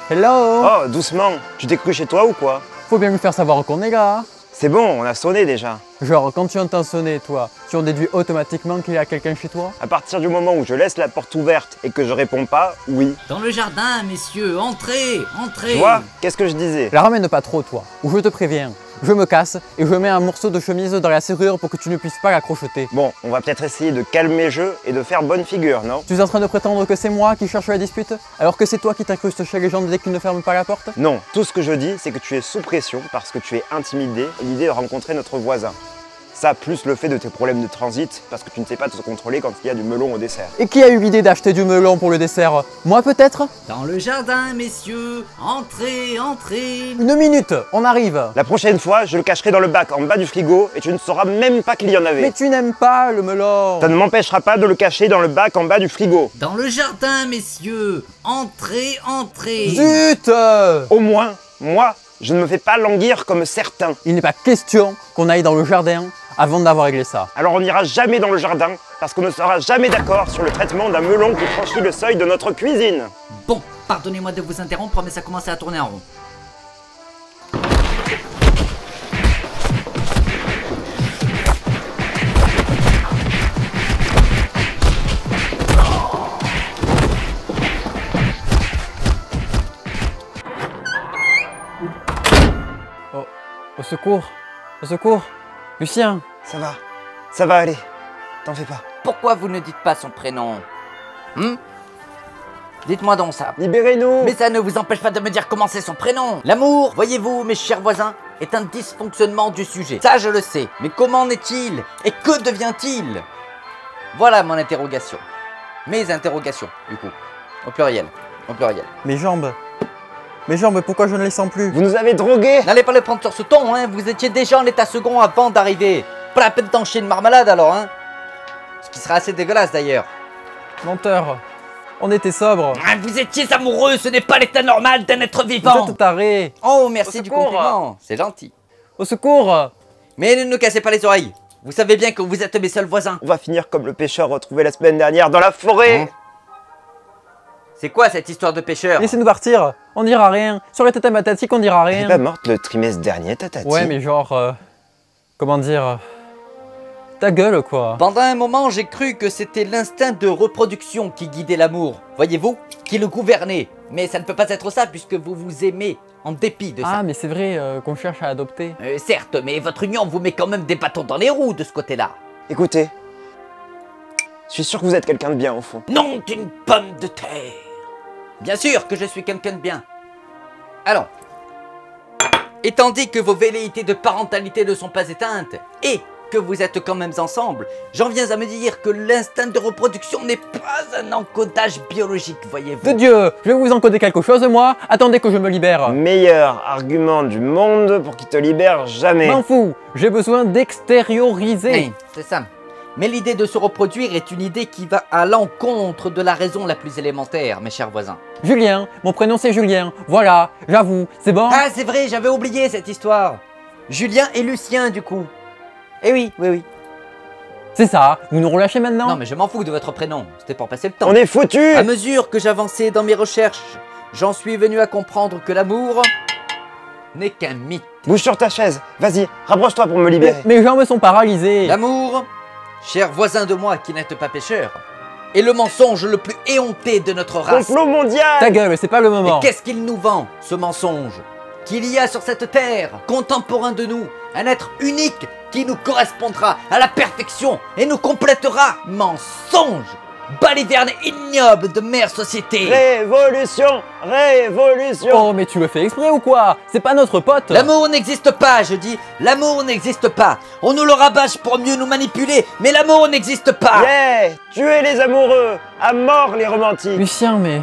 Hello! Oh, doucement, tu t'es cru chez toi ou quoi? Faut bien lui faire savoir qu'on est là. C'est bon, on a sonné déjà. Genre, quand tu entends sonner, toi, tu en déduis automatiquement qu'il y a quelqu'un chez toi? À partir du moment où je laisse la porte ouverte et que je réponds pas, oui. Dans le jardin, messieurs, entrez, entrez. Tu vois, qu'est-ce que je disais? La ramène pas trop, toi, ou je te préviens. Je me casse et je mets un morceau de chemise dans la serrure pour que tu ne puisses pas la crocheter. Bon, on va peut-être essayer de calmer le jeu et de faire bonne figure, non? Tu es en train de prétendre que c'est moi qui cherche la dispute, alors que c'est toi qui t'incrustes chez les gens dès qu'ils ne ferment pas la porte? Non, tout ce que je dis, c'est que tu es sous pression parce que tu es intimidé à l'idée de rencontrer notre voisin. Ça, plus le fait de tes problèmes de transit, parce que tu ne sais pas te contrôler quand il y a du melon au dessert. Et qui a eu l'idée d'acheter du melon pour le dessert? Moi peut-être? Dans le jardin, messieurs, entrez, entrez. Une minute, on arrive. La prochaine fois, je le cacherai dans le bac en bas du frigo et tu ne sauras même pas qu'il y en avait. Mais tu n'aimes pas le melon. Ça ne m'empêchera pas de le cacher dans le bac en bas du frigo. Dans le jardin, messieurs, entrez, entrez. Zut! Au moins, moi, je ne me fais pas languir comme certains. Il n'est pas question qu'on aille dans le jardin avant d'avoir réglé ça. Alors on n'ira jamais dans le jardin parce qu'on ne sera jamais d'accord sur le traitement d'un melon qui franchit le seuil de notre cuisine. Bon, pardonnez-moi de vous interrompre, mais ça commence à tourner en rond. Oh, au secours! Au secours! Lucien! Ça va aller, t'en fais pas. Pourquoi vous ne dites pas son prénom? Dites-moi donc ça. Libérez-nous! Mais ça ne vous empêche pas de me dire comment c'est son prénom. L'amour, voyez-vous, mes chers voisins, est un dysfonctionnement du sujet. Ça, je le sais. Mais comment en est-il? Et que devient-il? Voilà mon interrogation. Mes interrogations, du coup. Au pluriel. Au pluriel. Mes jambes! Mes jambes, pourquoi je ne les sens plus? Vous nous avez drogués! N'allez pas le prendre sur ce ton, hein. Vous étiez déjà en état second avant d'arriver. Pas la peine d'enchaîner une marmelade alors, hein. Ce qui sera assez dégueulasse d'ailleurs. Menteur! On était sobres! Ah, vous étiez amoureux, ce n'est pas l'état normal d'un être vivant. Vous êtes taré! Oh, merci Au du secours. compliment. C'est gentil. Au secours! Mais ne nous cassez pas les oreilles. Vous savez bien que vous êtes mes seuls voisins. On va finir comme le pêcheur retrouvé la semaine dernière dans la forêt! C'est quoi cette histoire de pêcheur? Laissez-nous partir! On dira rien! Sur les têtes mathématiques, on dira Elle est rien! pas morte le trimestre dernier, tatati? Ouais, mais genre... comment dire... Ta gueule, quoi! Pendant un moment, j'ai cru que c'était l'instinct de reproduction qui guidait l'amour. Voyez-vous? Qui le gouvernait. Mais ça ne peut pas être ça puisque vous vous aimez en dépit de ça. Ah, mais c'est vrai qu'on cherche à adopter. Certes, mais votre union vous met quand même des bâtons dans les roues de ce côté-là. Écoutez, je suis sûr que vous êtes quelqu'un de bien au fond. Non d'une pomme de terre. Bien sûr que je suis quelqu'un de bien. Alors, étant dit que vos velléités de parentalité ne sont pas éteintes, et que vous êtes quand même ensemble, j'en viens à me dire que l'instinct de reproduction n'est pas un encodage biologique, voyez-vous. De Dieu! Je vais vous encoder quelque chose, moi! Attendez que je me libère! Meilleur argument du monde pour qu'il te libère jamais. M'en fous! J'ai besoin d'extérioriser! Oui, c'est ça. Mais l'idée de se reproduire est une idée qui va à l'encontre de la raison la plus élémentaire, mes chers voisins. Julien! Mon prénom c'est Julien! Voilà! J'avoue! C'est bon? Ah, c'est vrai, j'avais oublié cette histoire. Julien et Lucien, du coup. Eh oui, oui, oui. C'est ça! Vous nous relâchez maintenant? Non, mais je m'en fous de votre prénom. C'était pour passer le temps. On est foutus! À mesure que j'avançais dans mes recherches, j'en suis venu à comprendre que l'amour n'est qu'un mythe. Bouge sur ta chaise, vas-y, rapproche-toi pour me libérer. Mes jambes sont paralysées! L'amour, cher voisin de moi qui n'êtes pas pêcheur, est le mensonge le plus éhonté de notre race. Complot mondial! Ta gueule, c'est pas le moment! Et qu'est-ce qu'il nous vend, ce mensonge? Qu'il y a sur cette terre, contemporain de nous, un être unique qui nous correspondra à la perfection et nous complétera. Mensonge! Baliverne ignoble de mère société! Révolution! Révolution! Oh, mais tu le fais exprès ou quoi? C'est pas notre pote! L'amour n'existe pas, je dis. L'amour n'existe pas. On nous le rabâche pour mieux nous manipuler, mais l'amour n'existe pas. Yeah! Tuez les amoureux! À mort les romantiques! Lucien, mais...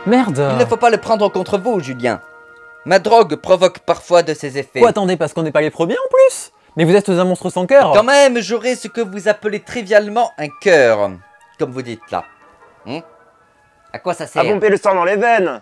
Merde! Il ne faut pas le prendre contre vous, Julien. Ma drogue provoque parfois de ces effets. Quoi, attendez, parce qu'on n'est pas les premiers en plus? Mais vous êtes un monstre sans cœur! Quand même, j'aurai ce que vous appelez trivialement un cœur. Comme vous dites là. À quoi ça À sert? pomper le sang dans les veines!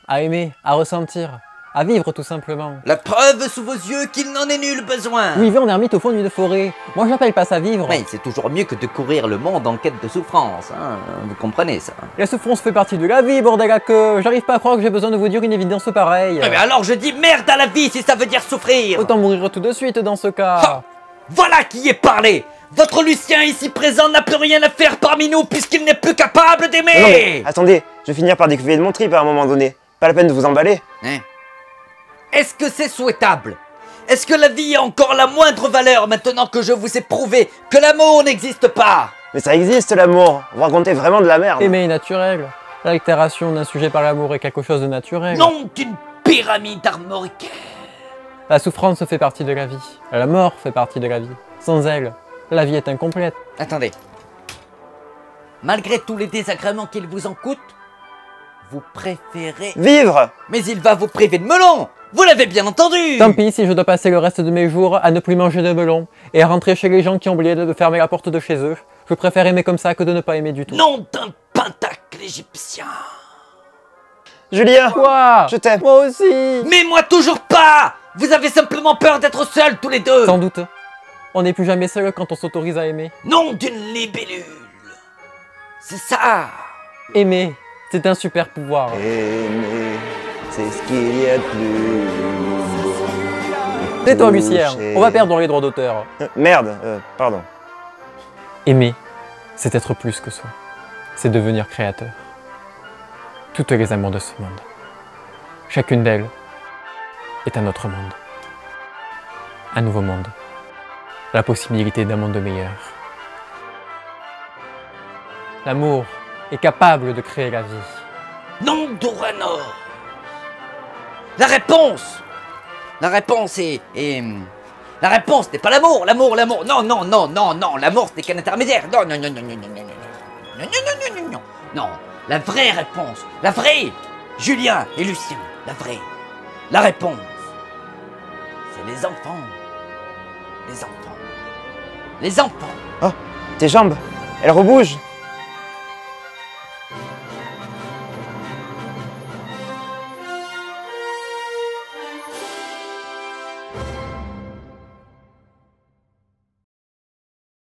À aimer, à ressentir, à vivre tout simplement. La preuve sous vos yeux qu'il n'en est nul besoin. Vous vivez en ermite au fond d'une forêt. Moi j'appelle pas ça vivre. Oui, c'est toujours mieux que de courir le monde en quête de souffrance, hein. Vous comprenez ça. La souffrance fait partie de la vie, bordel à queue. J'arrive pas à croire que j'ai besoin de vous dire une évidence pareille. Mais alors je dis merde à la vie si ça veut dire souffrir. Autant mourir tout de suite dans ce cas. Ah, voilà qui est parlé. Votre Lucien ici présent n'a plus rien à faire parmi nous puisqu'il n'est plus capable Non, mais d'aimer. attendez, je vais finir par découvrir de mon trip à un moment donné. Pas la peine de vous emballer. Hein? Est-ce que c'est souhaitable? Est-ce que la vie a encore la moindre valeur maintenant que je vous ai prouvé que l'amour n'existe pas? Mais ça existe l'amour. Vous racontez vraiment de la merde. Aimer est naturel. L'altération d'un sujet par l'amour est quelque chose de naturel. Non d'une pyramide armoricaine. La souffrance fait partie de la vie. La mort fait partie de la vie. Sans elle, la vie est incomplète. Attendez. Malgré tous les désagréments qu'il vous en coûte, vous préférez... Vivre! Mais il va vous priver de melon. Vous l'avez bien entendu. Tant pis si je dois passer le reste de mes jours à ne plus manger de melon et à rentrer chez les gens qui ont oublié de fermer la porte de chez eux. Je préfère aimer comme ça que de ne pas aimer du tout. Nom d'un pentacle égyptien. Julien! Quoi? Je t'aime. Moi aussi. Mais moi toujours pas. Vous avez simplement peur d'être seuls tous les deux. Sans doute. On n'est plus jamais seul quand on s'autorise à aimer. Nom d'une libellule. C'est ça. Aimer, c'est un super pouvoir. Aimer, c'est ce qu'il y a de plus beau. Tais-toi Lucien, on va perdre les droits d'auteur. Merde, pardon. Aimer, c'est être plus que soi. C'est devenir créateur. Toutes les amours de ce monde. Chacune d'elles est un autre monde. Un nouveau monde. La possibilité d'un monde meilleur. L'amour est capable de créer la vie. Nom d'Uranor. La réponse. La réponse est... La réponse n'est pas l'amour, l'amour. Non, l'amour ce n'est qu'un intermédiaire. Non. Non, la vraie réponse, la vraie, Julien et Lucien, la vraie, la réponse, c'est les enfants. Les enfants. Oh, tes jambes, elles rebougent.